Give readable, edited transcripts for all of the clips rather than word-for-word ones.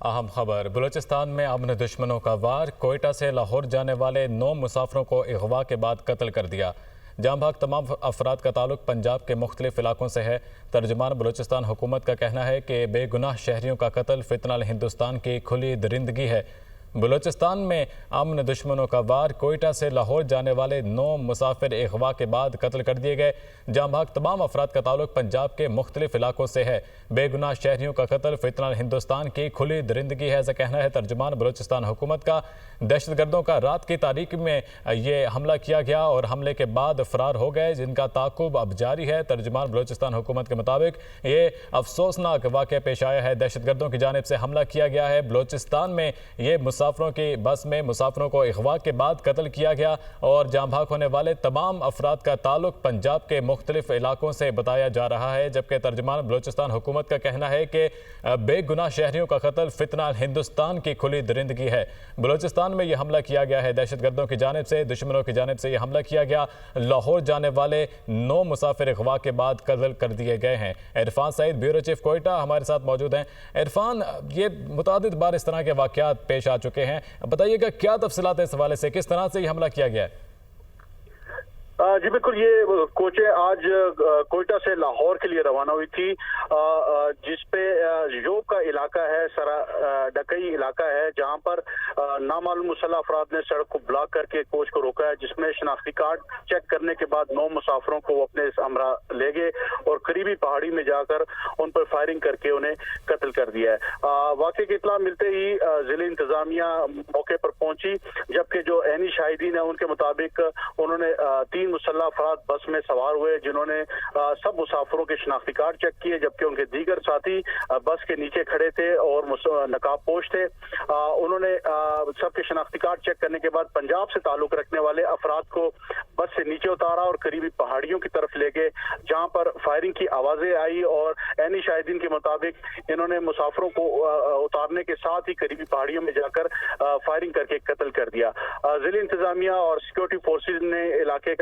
अहम खबर। बलूचिस्तान में अमन दुश्मनों का वार। कोयटा से लाहौर जाने वाले 9 मुसाफिरों को अगवा के बाद कत्ल कर दिया। जाम भाग तमाम अफराद का ताल्लुक पंजाब के मुख्तलिफ इलाकों से है। तर्जुमान बलूचिस्तान हुकूमत का कहना है कि बेगुनाह शहरियों का कत्ल फितनल हिंदुस्तान की खुली दरिंदगी है। बलूचिस्तान में अमन दुश्मनों का वार। कोयटा से लाहौर जाने वाले 9 मुसाफिर अगवा के बाद कत्ल कर दिए गए। जाम भाग तमाम अफराद का ताल्लुक पंजाब के मुख्तलिफ इलाकों से है। बेगुनाह शहरियों का कत्ल फितनल हिंदुस्तान की खुली दरिंदगी है, ऐसा कहना है तर्जुमान बलूचिस्तान हुकूमत का। दहशतगर्दों का रात की तारीख में ये हमला किया गया और हमले के बाद फरार हो गए, जिनका ताकुब अब जारी है। तर्जुमान बलूचिस्तान हुकूमत के मुताबिक ये अफसोसनाक वाक़या पेश आया है। दहशतगर्दों की जानिब से हमला किया गया है। बलूचिस्तान में ये मुसाफिरों की बस में मुसाफिरों को अगवा के बाद कत्ल किया गया और जाम भाग होने वाले तमाम अफराद का ताल्लुक पंजाब के मुख्तलिफ इलाकों से बताया जा रहा है। जबकि तर्जुमान बलूचिस्तान हुकूमत का कहना है कि बेगुनाह शहरियों का कत्ल फितना हिंदुस्तान की खुली दरिंदगी है। बलूचिस्तान में यह हमला किया गया है। दहशतगर्दों की जानिब से, दुश्मनों की जानिब से यह हमला किया गया। लाहौर जाने वाले 9 मुसाफिर अगवा के बाद कत्ल कर दिए गए हैं। इरफान सईद, ब्यूरो चीफ कोयटा, हमारे साथ मौजूद हैं। इरफान, ये मुतादिद बार इस तरह के वाक़यात पेश आ चुके हैं, बताइएगा क्या तफसीलात इस हवाले से, किस तरह से ये हमला किया गया है? जी बिल्कुल, ये कोचें आज कोयटा से लाहौर के लिए रवाना हुई थी, जिसपे जोब का इलाका है, सरा डकई इलाका है, जहां पर नामालूम मुसल्लह अफराद ने सड़क को ब्लॉक करके कोच को रोका है, जिसमें शनाख्ती कार्ड चेक करने के बाद 9 मुसाफिरों को वो अपने हमरा ले गए और करीबी पहाड़ी में जाकर उन पर फायरिंग करके उन्हें कत्ल कर दिया है। वाक़े की इत्तला मिलते ही जिले इंतजामिया मौके पर पहुंची, जबकि जो ऐनी शाहिदीन है उनके मुताबिक उन्होंने 3 मुसल्लह अफराद बस में सवार हुए, जिन्होंने सब मुसाफिरों के शनाख्ती कार्ड चेक किए, जबकि उनके दीगर साथी बस के नीचे खड़े थे और नकाब पोश थे। उन्होंने सबके शनाख्ती कार्ड चेक करने के बाद पंजाब से ताल्लुक रखने वाले अफराद को बस से नीचे उतारा और करीबी पहाड़ियों की तरफ ले गए, जहां पर फायरिंग की आवाजें आई और ऐनी शाहिदीन के मुताबिक इन्होंने मुसाफिरों को उतारने के साथ ही करीबी पहाड़ियों में जाकर फायरिंग करके कत्ल कर दिया। जिले इंतजामिया और सिक्योरिटी फोर्सेज ने इलाके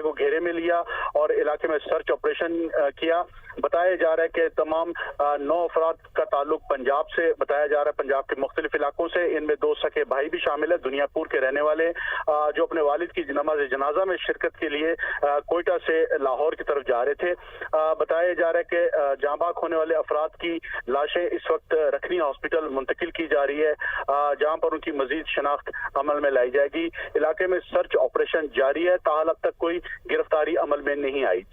को घेरे में लिया और इलाके में सर्च ऑपरेशन किया। बताया जा रहा है कि तमाम 9 अफराद का ताल्लुक पंजाब से बताया जा रहा है, पंजाब के मुख्तलिफ इलाकों से। इनमें 2 सके भाई भी शामिल है, दुनियापुर के रहने वाले, जो अपने वालिद की नमाज जनाजा में शिरकत के लिए कोयटा से लाहौर की तरफ जा रहे थे। बताया जा रहा है कि जाँ भाग होने वाले अफराद की लाशें इस वक्त रखनी हॉस्पिटल मुंतकिल की जा रही है, जहाँ पर उनकी मजीद शनाख्त अमल में लाई जाएगी। इलाके में सर्च ऑपरेशन जारी है, ताहल अब तक कोई गिरफ्तारी अमल में नहीं आई। जी।